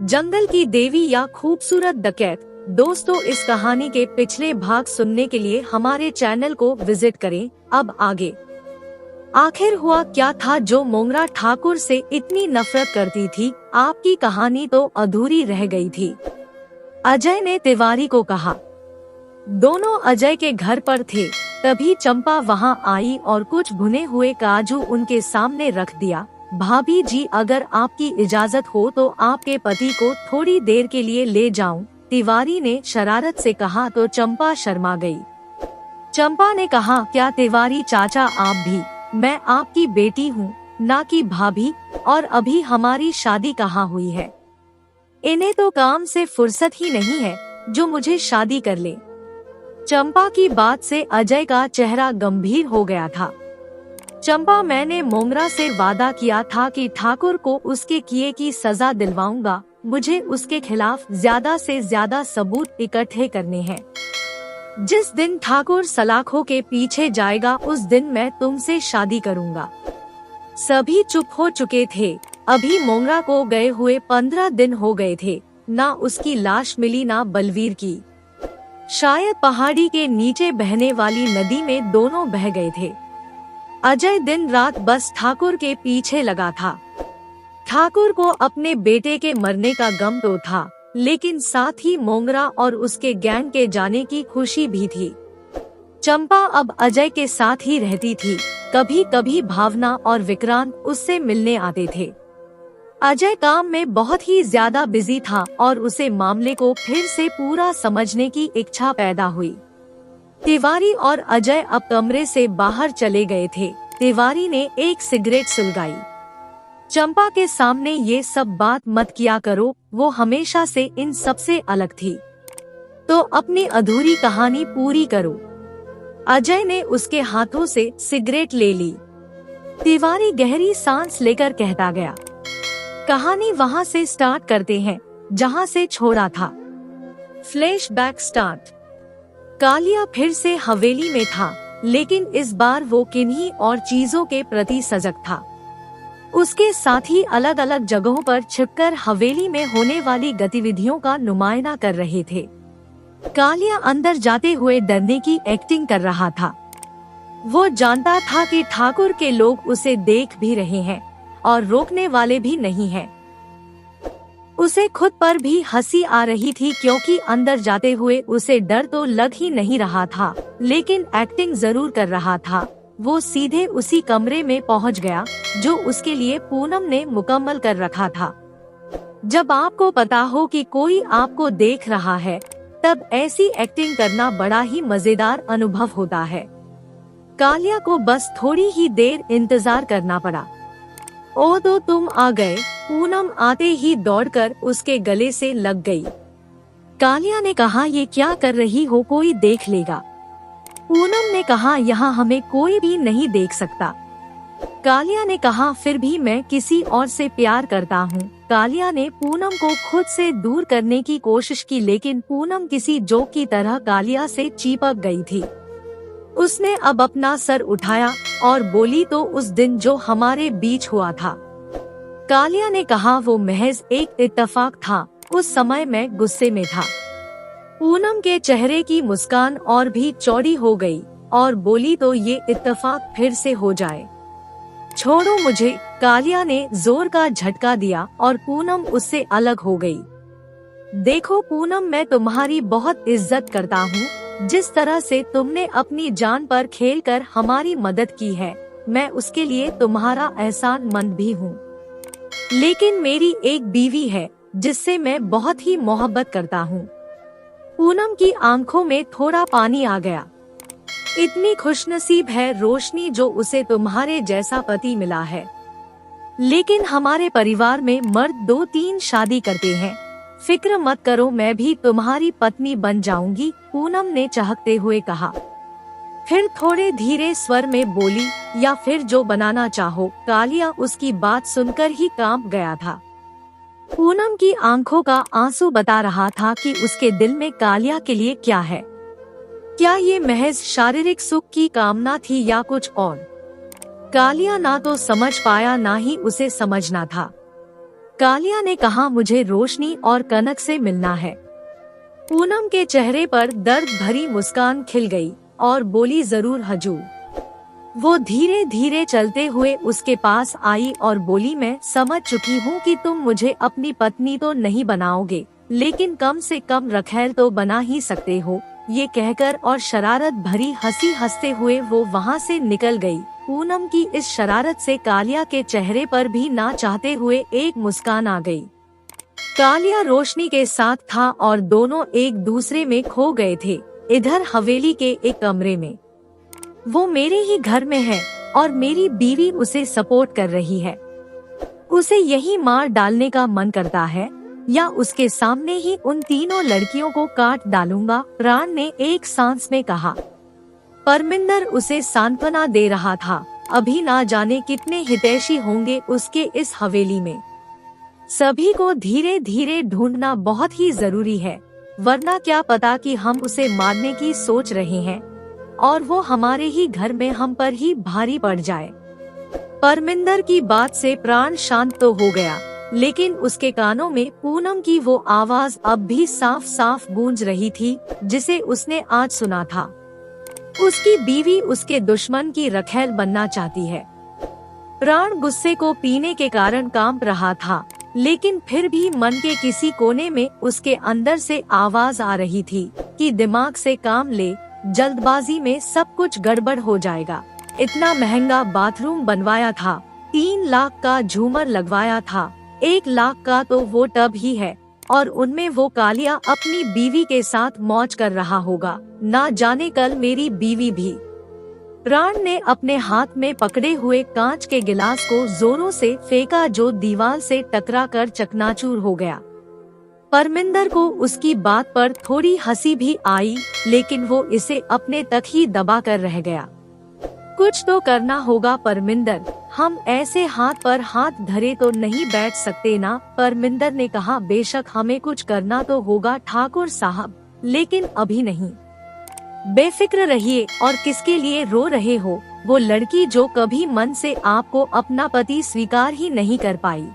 जंगल की देवी या खूबसूरत डकैत। दोस्तों, इस कहानी के पिछले भाग सुनने के लिए हमारे चैनल को विजिट करें। अब आगे। आखिर हुआ क्या था जो मोंगरा ठाकुर से इतनी नफरत करती थी? आपकी कहानी तो अधूरी रह गई थी। अजय ने तिवारी को कहा। दोनों अजय के घर पर थे, तभी चंपा वहां आई और कुछ भुने हुए काजू उनके सामने रख दिया। भाभी जी, अगर आपकी इजाजत हो तो आपके पति को थोड़ी देर के लिए ले जाऊं, तिवारी ने शरारत से कहा तो चंपा शर्मा गई। चंपा ने कहा, क्या तिवारी चाचा आप भी? मैं आपकी बेटी हूँ, ना कि भाभी, और अभी हमारी शादी कहाँ हुई है? इन्हें तो काम से फुर्सत ही नहीं है जो मुझे शादी कर ले। चंपा की बात से अजय का चेहरा गंभीर हो गया था। चंपा, मैंने मोंगरा से वादा किया था कि ठाकुर को उसके किए की सजा दिलवाऊंगा। मुझे उसके खिलाफ ज्यादा से ज्यादा सबूत इकट्ठे करने हैं। जिस दिन ठाकुर सलाखों के पीछे जाएगा उस दिन मैं तुमसे शादी करूंगा। सभी चुप हो चुके थे। अभी मोंगरा को गए हुए 15 दिन हो गए थे। ना उसकी लाश मिली ना बलवीर की। शायद पहाड़ी के नीचे बहने वाली नदी में दोनों बह गए थे। अजय दिन रात बस ठाकुर के पीछे लगा था। ठाकुर को अपने बेटे के मरने का गम तो था, लेकिन साथ ही मोंगरा और उसके गैंग के जाने की खुशी भी थी। चंपा अब अजय के साथ ही रहती थी। कभी कभी भावना और विक्रांत उससे मिलने आते थे। अजय काम में बहुत ही ज्यादा बिजी था और उसे मामले को फिर से पूरा समझने की इच्छा पैदा हुई। तिवारी और अजय अब कमरे से बाहर चले गए थे। तिवारी ने एक सिगरेट सुलगाई। चंपा के सामने ये सब बात मत किया करो, वो हमेशा से इन सबसे अलग थी। तो अपनी अधूरी कहानी पूरी करो। अजय ने उसके हाथों से सिगरेट ले ली। तिवारी गहरी सांस लेकर कहता गया, कहानी वहाँ से स्टार्ट करते हैं जहाँ से छोड़ा था। Flashback start. कालिया फिर से हवेली में था, लेकिन इस बार वो किन्हीं और चीजों के प्रति सजग था। उसके साथी अलग अलग जगहों पर छिपकर हवेली में होने वाली गतिविधियों का नुमाइना कर रहे थे। कालिया अंदर जाते हुए डरने की एक्टिंग कर रहा था। वो जानता था कि ठाकुर के लोग उसे देख भी रहे हैं और रोकने वाले भी नहीं हैं। उसे खुद पर भी हंसी आ रही थी, क्योंकि अंदर जाते हुए उसे डर तो लग ही नहीं रहा था, लेकिन एक्टिंग जरूर कर रहा था। वो सीधे उसी कमरे में पहुंच गया जो उसके लिए पूनम ने मुकम्मल कर रखा था। जब आपको पता हो कि कोई आपको देख रहा है, तब ऐसी एक्टिंग करना बड़ा ही मजेदार अनुभव होता है। कालिया को बस थोड़ी ही देर इंतजार करना पड़ा। ओ तो तुम आ गए। पूनम आते ही दौड़कर उसके गले से लग गई। कालिया ने कहा, ये क्या कर रही हो, कोई देख लेगा। पूनम ने कहा, यहाँ हमें कोई भी नहीं देख सकता। कालिया ने कहा, फिर भी मैं किसी और से प्यार करता हूँ। कालिया ने पूनम को खुद से दूर करने की कोशिश की, लेकिन पूनम किसी जोक की तरह कालिया से चिपक गई थी। उसने अब अपना सर उठाया और बोली, तो उस दिन जो हमारे बीच हुआ था। कालिया ने कहा, वो महज एक इत्तेफाक था। उस समय मैं गुस्से में था। पूनम के चेहरे की मुस्कान और भी चौड़ी हो गई और बोली, तो ये इत्तेफाक फिर से हो जाए। छोड़ो मुझे। कालिया ने जोर का झटका दिया और पूनम उससे अलग हो गई। देखो पूनम, मैं तुम्हारी बहुत इज्जत करता हूँ। जिस तरह से तुमने अपनी जान पर खेलकर हमारी मदद की है, मैं उसके लिए तुम्हारा एहसानमंद भी हूँ। लेकिन मेरी एक बीवी है जिससे मैं बहुत ही मोहब्बत करता हूँ। पूनम की आंखों में थोड़ा पानी आ गया। इतनी खुशनसीब है रोशनी जो उसे तुम्हारे जैसा पति मिला है। लेकिन हमारे परिवार में मर्द 2-3 शादी करते हैं। फिक्र मत करो, मैं भी तुम्हारी पत्नी बन जाऊंगी, पूनम ने चहकते हुए कहा। फिर थोड़े धीरे स्वर में बोली, या फिर जो बनाना चाहो। कालिया उसकी बात सुनकर ही कांप गया था। पूनम की आंखों का आंसू बता रहा था कि उसके दिल में कालिया के लिए क्या है। क्या ये महज शारीरिक सुख की कामना थी या कुछ और? कालिया ना तो समझ पाया, ना ही उसे समझना था। कालिया ने कहा, मुझे रोशनी और कनक से मिलना है। पूनम के चेहरे पर दर्द भरी मुस्कान खिल गई और बोली, जरूर हजूर। वो धीरे धीरे चलते हुए उसके पास आई और बोली, मैं समझ चुकी हूँ कि तुम मुझे अपनी पत्नी तो नहीं बनाओगे, लेकिन कम से कम रखैल तो बना ही सकते हो। ये कहकर और शरारत भरी हंसी हंसते हुए वो वहाँ से निकल गई। पूनम की इस शरारत से कालिया के चेहरे पर भी ना चाहते हुए एक मुस्कान आ गई। कालिया रोशनी के साथ था और दोनों एक दूसरे में खो गए थे। इधर हवेली के एक कमरे में वो मेरे ही घर में है और मेरी बीवी उसे सपोर्ट कर रही है। उसे यही मार डालने का मन करता है या उसके सामने ही उन तीनों लड़कियों को काट डालूंगा, प्राण ने एक सांस में कहा। परमिंदर उसे सांत्वना दे रहा था। अभी ना जाने कितने हितैषी होंगे उसके इस हवेली में। सभी को धीरे धीरे ढूंढना बहुत ही जरूरी है, वरना क्या पता कि हम उसे मारने की सोच रहे हैं और वो हमारे ही घर में हम पर ही भारी पड़ जाए। परमिंदर की बात से प्राण शांत तो हो गया, लेकिन उसके कानों में पूनम की वो आवाज अब भी साफ साफ गूंज रही थी जिसे उसने आज सुना था। उसकी बीवी उसके दुश्मन की रखैल बनना चाहती है। प्राण गुस्से को पीने के कारण कांप रहा था, लेकिन फिर भी मन के किसी कोने में उसके अंदर से आवाज आ रही थी कि दिमाग से काम ले, जल्दबाजी में सब कुछ गड़बड़ हो जाएगा। इतना महंगा बाथरूम बनवाया था, 3 लाख का झूमर लगवाया था, 1 लाख का तो वो टब ही है और उनमें वो कालिया अपनी बीवी के साथ मौज कर रहा होगा। ना जाने कल मेरी बीवी भी। प्राण ने अपने हाथ में पकड़े हुए कांच के गिलास को जोरों से फेंका जो दीवार से टकरा कर चकनाचूर हो गया। परमिंदर को उसकी बात पर थोड़ी हंसी भी आई, लेकिन वो इसे अपने तक ही दबा कर रह गया। कुछ तो करना होगा परमिंदर, हम ऐसे हाथ पर हाथ धरे तो नहीं बैठ सकते ना। परमिंदर ने कहा, बेशक हमें कुछ करना तो होगा ठाकुर साहब, लेकिन अभी नहीं। बेफिक्र रहिए। और किसके लिए रो रहे हो? वो लड़की जो कभी मन से आपको अपना पति स्वीकार ही नहीं कर पाई।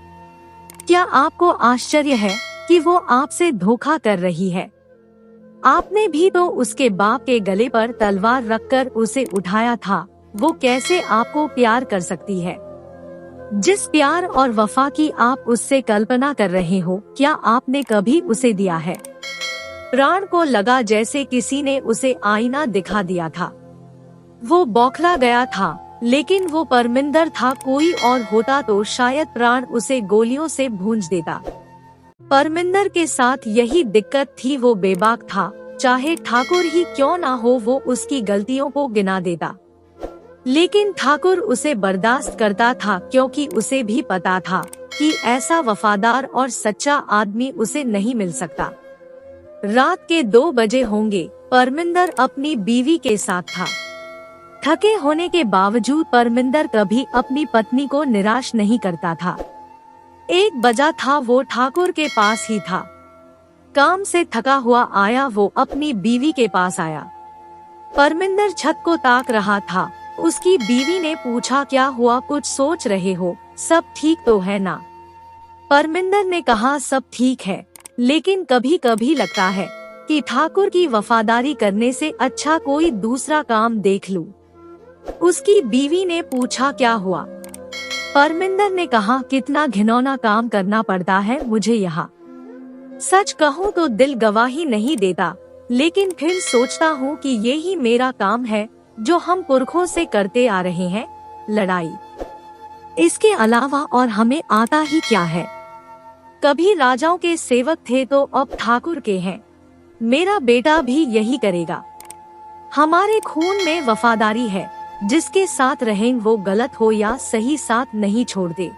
क्या आपको आश्चर्य है कि वो आपसे धोखा कर रही है? आपने भी तो उसके बाप के गले पर तलवार रखकर उसे उठाया था। वो कैसे आपको प्यार कर सकती है? जिस प्यार और वफा की आप उससे कल्पना कर रहे हो, क्या आपने कभी उसे दिया है? प्राण को लगा जैसे किसी ने उसे आईना दिखा दिया था। वो बौखला गया था, लेकिन वो परमिंदर था। कोई और होता तो शायद प्राण उसे गोलियों से भूंज देता। परमिंदर के साथ यही दिक्कत थी, वो बेबाक था। चाहे ठाकुर ही क्यों ना हो, वो उसकी गलतियों को गिना देता, लेकिन ठाकुर उसे बर्दाश्त करता था क्योंकि उसे भी पता था कि ऐसा वफादार और सच्चा आदमी उसे नहीं मिल सकता। रात के 2 बजे होंगे। परमिंदर अपनी बीवी के साथ था। थके होने के बावजूद परमिंदर कभी अपनी पत्नी को निराश नहीं करता था। 1 बजा था, वो ठाकुर के पास ही था। काम से थका हुआ आया, वो अपनी बीवी के पास आया। परमिंदर छत को ताक रहा था। उसकी बीवी ने पूछा, क्या हुआ, कुछ सोच रहे हो? सब ठीक तो है ना? परमिंदर ने कहा, सब ठीक है, लेकिन कभी कभी लगता है कि ठाकुर की वफादारी करने से अच्छा कोई दूसरा काम देख लूं। उसकी बीवी ने पूछा, क्या हुआ? परमिंदर ने कहा, कितना घिनौना काम करना पड़ता है मुझे यहाँ। सच कहूँ तो दिल गवाही नहीं देता, लेकिन फिर सोचता हूँ कि ये ही मेरा काम है जो हम पुरखों से करते आ रहे हैं, लड़ाई। इसके अलावा और हमें आता ही क्या है? कभी राजाओं के सेवक थे तो अब ठाकुर के हैं। मेरा बेटा भी यही करेगा। हमारे खून में वफादारी है, जिसके साथ रहें वो गलत हो या सही साथ नहीं छोड़ते।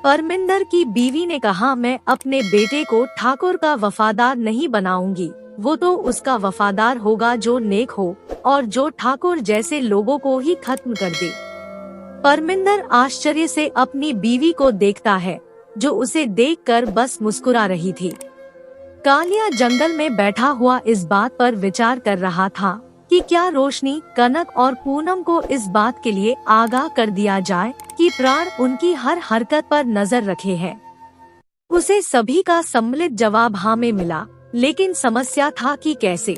परमिंदर की बीवी ने कहा, मैं अपने बेटे को ठाकुर का वफादार नहीं बनाऊंगी। वो तो उसका वफादार होगा जो नेक हो और जो ठाकुर जैसे लोगों को ही खत्म कर दे। परमिंदर आश्चर्य से अपनी बीवी को देखता है, जो उसे देखकर बस मुस्कुरा रही थी। कालिया जंगल में बैठा हुआ इस बात पर विचार कर रहा था कि क्या रोशनी, कनक और पूनम को इस बात के लिए आगाह कर दिया जाए कि प्राण उनकी हर हरकत पर नजर रखे है। उसे सभी का सम्मिलित जवाब हाँ में मिला, लेकिन समस्या था कि कैसे,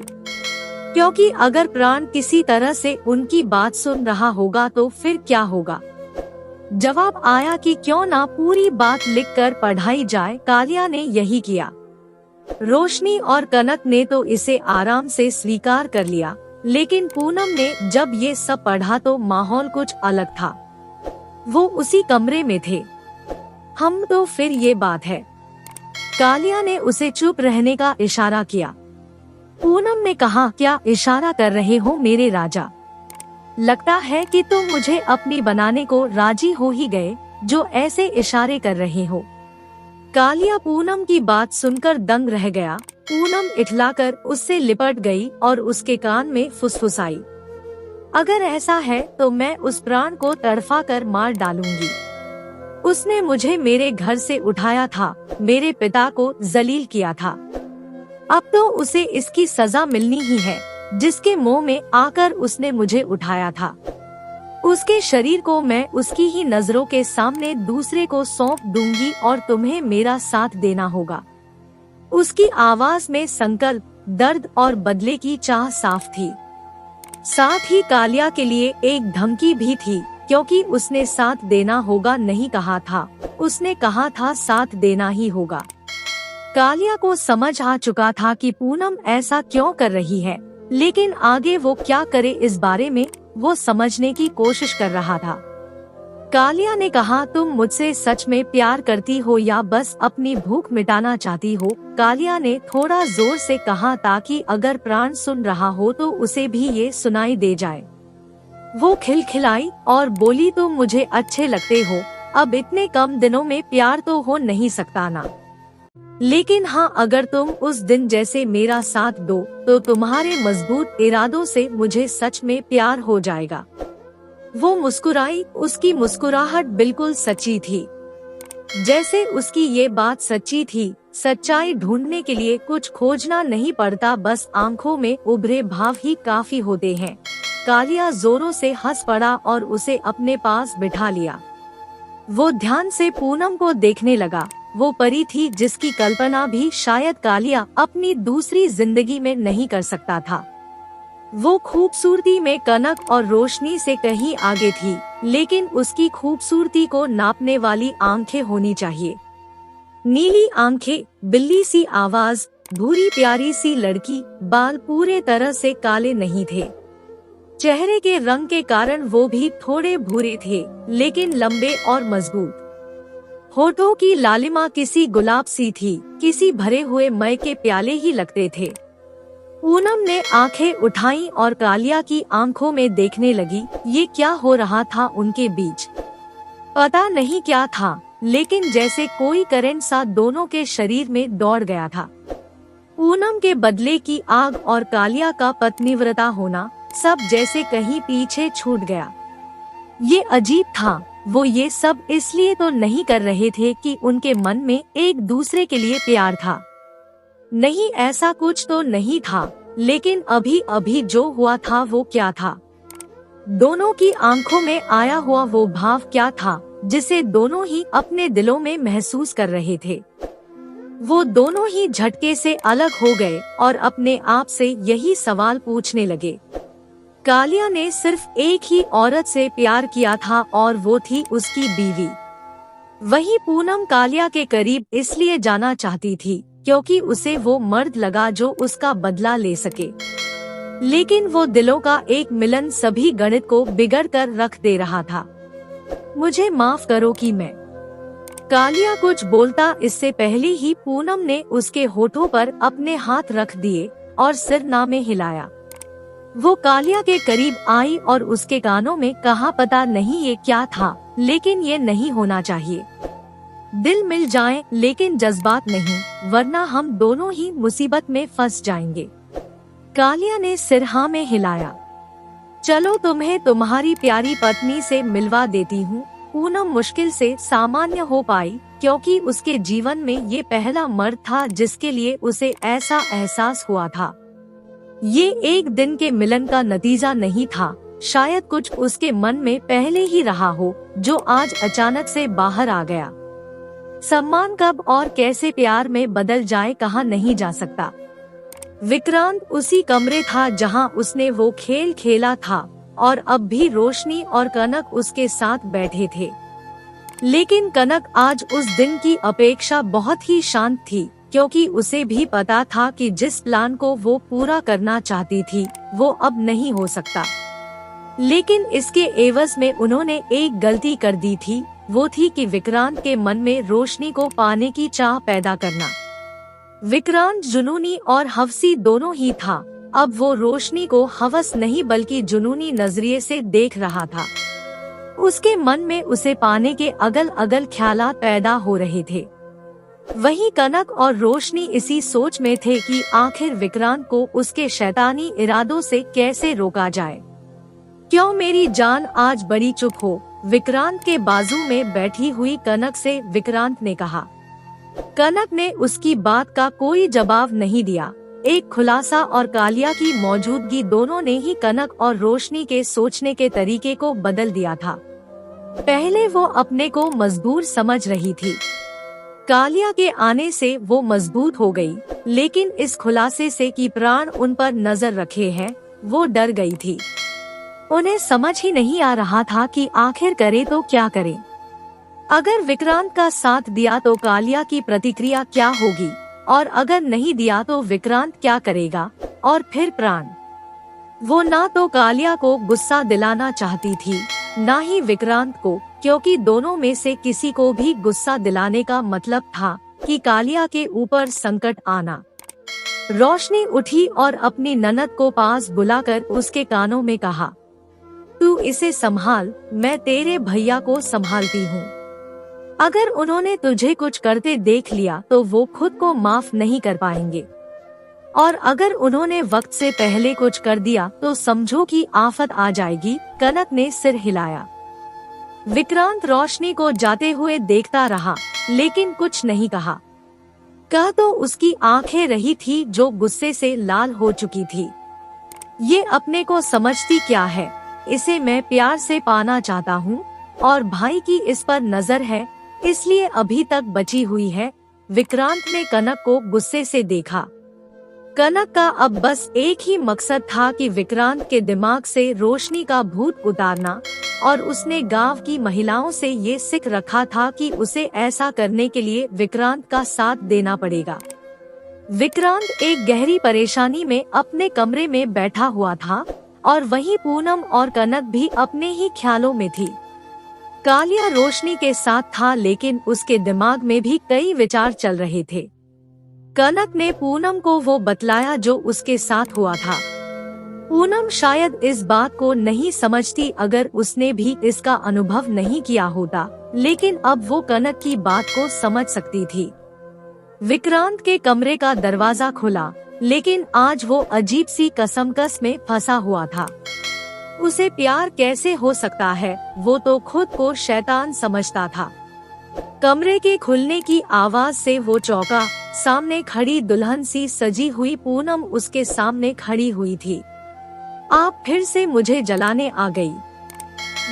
क्योंकि अगर प्राण किसी तरह से उनकी बात सुन रहा होगा तो फिर क्या होगा। जवाब आया कि क्यों ना पूरी बात लिखकर पढ़ाई जाए। कालिया ने यही किया। रोशनी और कनक ने तो इसे आराम से स्वीकार कर लिया, लेकिन पूनम ने जब ये सब पढ़ा तो माहौल कुछ अलग था। वो उसी कमरे में थे। हम तो फिर ये बात है। कालिया ने उसे चुप रहने का इशारा किया। पूनम ने कहा, क्या इशारा कर रहे हो मेरे राजा? लगता है कि तुम मुझे अपनी बनाने को राजी हो ही गए, जो ऐसे इशारे कर रहे हो। कालिया पूनम की बात सुनकर दंग रह गया। पूनम इठलाकर उससे लिपट गई और उसके कान में फुसफुसाई, अगर ऐसा है तो मैं उस प्राण को तड़फा कर मार डालूंगी। उसने मुझे मेरे घर से उठाया था, मेरे पिता को जलील किया था। अब तो उसे इसकी सजा मिलनी ही है, जिसके मुंह में आकर उसने मुझे उठाया था। उसके शरीर को मैं उसकी ही नजरों के सामने दूसरे को सौंप दूंगी और तुम्हें मेरा साथ देना होगा। उसकी आवाज में संकल्प, दर्द और बदले की चाह साफ थी। साथ ही कालिया के लिए एक धमकी भी थी, क्योंकि उसने साथ देना होगा नहीं कहा था, उसने कहा था साथ देना ही होगा। कालिया को समझ आ चुका था कि पूनम ऐसा क्यों कर रही है, लेकिन आगे वो क्या करे इस बारे में वो समझने की कोशिश कर रहा था। कालिया ने कहा, तुम मुझसे सच में प्यार करती हो या बस अपनी भूख मिटाना चाहती हो? कालिया ने थोड़ा जोर से कहा ताकि अगर प्राण सुन रहा हो तो उसे भी ये सुनाई दे जाए। वो खिलखिलाई और बोली, तुम मुझे अच्छे लगते हो। अब इतने कम दिनों में प्यार तो हो नहीं सकता ना, लेकिन हाँ, अगर तुम उस दिन जैसे मेरा साथ दो तो तुम्हारे मजबूत इरादों से मुझे सच में प्यार हो जाएगा। वो मुस्कुराई। उसकी मुस्कुराहट बिल्कुल सच्ची थी, जैसे उसकी ये बात सच्ची थी। सच्चाई ढूंढने के लिए कुछ खोजना नहीं पड़ता, बस आंखों में उभरे भाव ही काफी होते हैं। कालिया जोरों से हंस पड़ा और उसे अपने पास बिठा लिया। वो ध्यान से पूनम को देखने लगा। वो परी थी जिसकी कल्पना भी शायद कालिया अपनी दूसरी जिंदगी में नहीं कर सकता था। वो खूबसूरती में कनक और रोशनी से कहीं आगे थी, लेकिन उसकी खूबसूरती को नापने वाली आंखें होनी चाहिए। नीली आंखें, बिल्ली सी आवाज, भूरी प्यारी सी लड़की। बाल पूरे तरह से काले नहीं थे। चेहरे के रंग के कारण वो भी थोड़े भूरे थे, लेकिन लंबे और मजबूत। होठों की लालिमा किसी गुलाब सी थी, किसी भरे हुए मय के प्याले ही लगते थे। पूनम ने आंखें उठाई और कालिया की आंखों में देखने लगी। ये क्या हो रहा था उनके बीच? पता नहीं क्या था, लेकिन जैसे कोई करंट सा दोनों के शरीर में दौड़ गया था। पूनम के बदले की आग और कालिया का पत्नीव्रता होना, सब जैसे कहीं पीछे छूट गया। ये अजीब था। वो ये सब इसलिए तो नहीं कर रहे थे कि उनके मन में एक दूसरे के लिए प्यार था। नहीं, ऐसा कुछ तो नहीं था, लेकिन अभी अभी जो हुआ था वो क्या था? दोनों की आंखों में आया हुआ वो भाव क्या था, जिसे दोनों ही अपने दिलों में महसूस कर रहे थे? वो दोनों ही झटके से अलग हो गए और अपने आप से यही सवाल पूछने लगे। कालिया ने सिर्फ एक ही औरत से प्यार किया था और वो थी उसकी बीवी। वही पूनम कालिया के करीब इसलिए जाना चाहती थी क्योंकि उसे वो मर्द लगा जो उसका बदला ले सके। लेकिन वो दिलों का एक मिलन सभी गणित को बिगड़ कर रख दे रहा था। मुझे माफ करो कि मैं। कालिया कुछ बोलता इससे पहले ही पूनम ने उसके होठों पर अपने हाथ रख दिए और सिर ना में हिलाया। वो कालिया के करीब आई और उसके कानों में कहा, पता नहीं ये क्या था, लेकिन ये नहीं होना चाहिए। दिल मिल जाएं, लेकिन जज्बात नहीं, वरना हम दोनों ही मुसीबत में फंस जाएंगे। कालिया ने सिर हाँ में हिलाया। चलो तुम्हें तुम्हारी प्यारी पत्नी से मिलवा देती हूँ। पूनम मुश्किल से सामान्य हो पाई, क्योंकि उसके जीवन में ये पहला मर्द था जिसके लिए उसे ऐसा एहसास हुआ था। ये एक दिन के मिलन का नतीजा नहीं था, शायद कुछ उसके मन में पहले ही रहा हो, जो आज अचानक से बाहर आ गया। सम्मान कब और कैसे प्यार में बदल जाए कहा नहीं जा सकता। विक्रांत उसी कमरे था जहां उसने वो खेल खेला था और अब भी रोशनी और कनक उसके साथ बैठे थे। लेकिन कनक आज उस दिन की अपेक्षा बहुत ही शांत थी, क्योंकि उसे भी पता था कि जिस प्लान को वो पूरा करना चाहती थी वो अब नहीं हो सकता। लेकिन इसके एवज में उन्होंने एक गलती कर दी थी, वो थी कि विक्रांत के मन में रोशनी को पाने की चाह पैदा करना। विक्रांत जुनूनी और हवसी दोनों ही था। अब वो रोशनी को हवस नहीं बल्कि जुनूनी नजरिए से देख रहा था। उसके मन में उसे पाने के अगल अगल ख्यालात पैदा हो रहे थे। वहीं कनक और रोशनी इसी सोच में थे कि आखिर विक्रांत को उसके शैतानी इरादों से कैसे रोका जाए। क्यों मेरी जान आज बड़ी चुप हो, विक्रांत के बाजू में बैठी हुई कनक से विक्रांत ने कहा। कनक ने उसकी बात का कोई जवाब नहीं दिया। एक खुलासा और कालिया की मौजूदगी दोनों ने ही कनक और रोशनी के सोचने के तरीके को बदल दिया था। पहले वो अपने को मजबूर समझ रही थी, कालिया के आने से वो मजबूत हो गई, लेकिन इस खुलासे से कि प्राण उन पर नजर रखे हैं, वो डर गई थी। उन्हें समझ ही नहीं आ रहा था कि आखिर करे तो क्या करे। अगर विक्रांत का साथ दिया तो कालिया की प्रतिक्रिया क्या होगी, और अगर नहीं दिया तो विक्रांत क्या करेगा, और फिर प्राण। वो ना तो कालिया को गुस्सा दिलाना चाहती थी, ना ही विक्रांत को, क्योंकि दोनों में से किसी को भी गुस्सा दिलाने का मतलब था कि कालिया के ऊपर संकट आना। रोशनी उठी और अपनी ननद को पास बुलाकर उसके कानों में कहा, तू इसे संभाल, मैं तेरे भैया को संभालती हूँ। अगर उन्होंने तुझे कुछ करते देख लिया तो वो खुद को माफ नहीं कर पाएंगे, और अगर उन्होंने वक्त से पहले कुछ कर दिया तो समझो कि आफत आ जाएगी। कनक ने सिर हिलाया। विक्रांत रोशनी को जाते हुए देखता रहा, लेकिन कुछ नहीं कहा। कह तो उसकी आंखें रही थी जो गुस्से से लाल हो चुकी थी। ये अपने को समझती क्या है, इसे मैं प्यार से पाना चाहता हूँ, और भाई की इस पर नजर है, इसलिए अभी तक बची हुई है। विक्रांत ने कनक को गुस्से से देखा। कनक का अब बस एक ही मकसद था कि विक्रांत के दिमाग से रोशनी का भूत उतारना, और उसने गांव की महिलाओं से ये सीख रखा था कि उसे ऐसा करने के लिए विक्रांत का साथ देना पड़ेगा। विक्रांत एक गहरी परेशानी में अपने कमरे में बैठा हुआ था, और वहीं पूनम और कनक भी अपने ही ख्यालों में थी। कालिया रोशनी के साथ था, लेकिन उसके दिमाग में भी कई विचार चल रहे थे। कनक ने पूनम को वो बतलाया जो उसके साथ हुआ था। पूनम शायद इस बात को नहीं समझती अगर उसने भी इसका अनुभव नहीं किया होता, लेकिन अब वो कनक की बात को समझ सकती थी। विक्रांत के कमरे का दरवाजा खुला, लेकिन आज वो अजीब सी कसमकस में फंसा हुआ था। उसे प्यार कैसे हो सकता है, वो तो खुद को शैतान समझता था। कमरे के खुलने की आवाज से वो चौंका। सामने खड़ी दुल्हन सी सजी हुई पूनम उसके सामने खड़ी हुई थी। आप फिर से मुझे जलाने आ गई।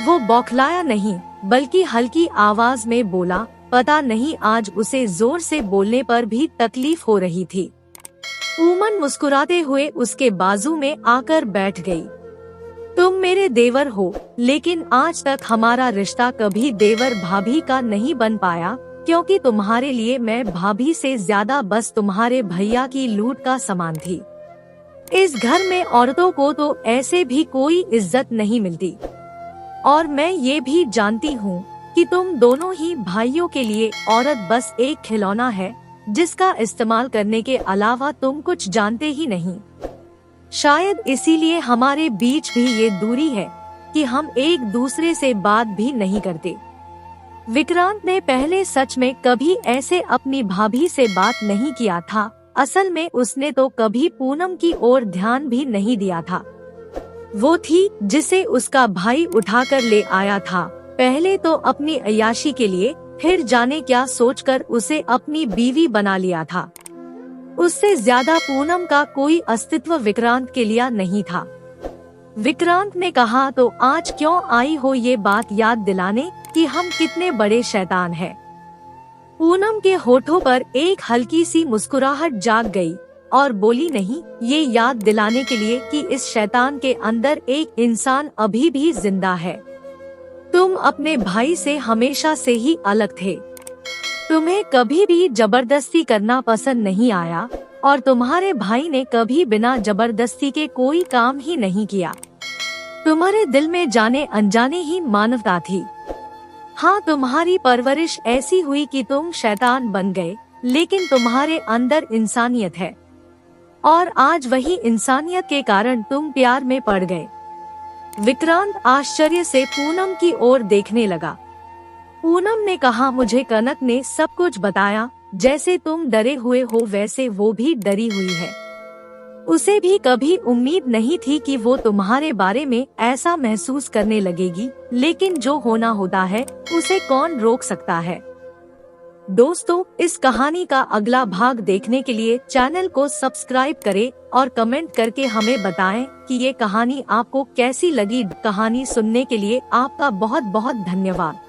वो बौखलाया नहीं, बल्कि हल्की आवाज में बोला। पता नहीं आज उसे जोर से बोलने पर भी तकलीफ हो रही थी। पूनम मुस्कुराते हुए उसके बाजू में आकर बैठ गई। तुम मेरे देवर हो, लेकिन आज तक हमारा रिश्ता कभी देवर भाभी का नहीं बन पाया, क्योंकि तुम्हारे लिए मैं भाभी से ज्यादा बस तुम्हारे भैया की लूट का सामान थी। इस घर में औरतों को तो ऐसे भी कोई इज्जत नहीं मिलती, और मैं ये भी जानती हूँ कि तुम दोनों ही भाइयों के लिए औरत बस एक खिलौना है, जिसका इस्तेमाल करने के अलावा तुम कुछ जानते ही नहीं। शायद इसीलिए हमारे बीच भी ये दूरी है कि हम एक दूसरे से बात भी नहीं करते। विक्रांत ने पहले सच में कभी ऐसे अपनी भाभी से बात नहीं किया था। असल में उसने तो कभी पूनम की ओर ध्यान भी नहीं दिया था। वो थी जिसे उसका भाई उठाकर ले आया था, पहले तो अपनी अय्याशी के लिए, फिर जाने क्या सोचकर उसे अपनी बीवी बना लिया था। उससे ज्यादा पूनम का कोई अस्तित्व विक्रांत के लिए नहीं था। विक्रांत ने कहा, तो आज क्यों आई हो ये बात याद दिलाने कि हम कितने बड़े शैतान हैं। पूनम के होठों पर एक हल्की सी मुस्कुराहट जाग गई और बोली, नहीं, ये याद दिलाने के लिए कि इस शैतान के अंदर एक इंसान अभी भी जिंदा है। तुम अपने भाई से हमेशा से ही अलग थे। तुम्हें कभी भी जबरदस्ती करना पसंद नहीं आया और तुम्हारे भाई ने कभी बिना जबरदस्ती के कोई काम ही नहीं किया। तुम्हारे दिल में जाने अनजाने ही मानवता थी। हाँ, तुम्हारी परवरिश ऐसी हुई कि तुम शैतान बन गए, लेकिन तुम्हारे अंदर इंसानियत है और आज वही इंसानियत के कारण तुम प्यार में पड़ गए। विक्रांत आश्चर्य से पूनम की ओर देखने लगा। पूनम ने कहा, मुझे कनक ने सब कुछ बताया। जैसे तुम डरे हुए हो वैसे वो भी डरी हुई है। उसे भी कभी उम्मीद नहीं थी कि वो तुम्हारे बारे में ऐसा महसूस करने लगेगी, लेकिन जो होना होता है उसे कौन रोक सकता है। दोस्तों, इस कहानी का अगला भाग देखने के लिए चैनल को सब्सक्राइब करें और कमेंट करके हमें बताएं कि ये कहानी आपको कैसी लगी। कहानी सुनने के लिए आपका बहुत बहुत धन्यवाद।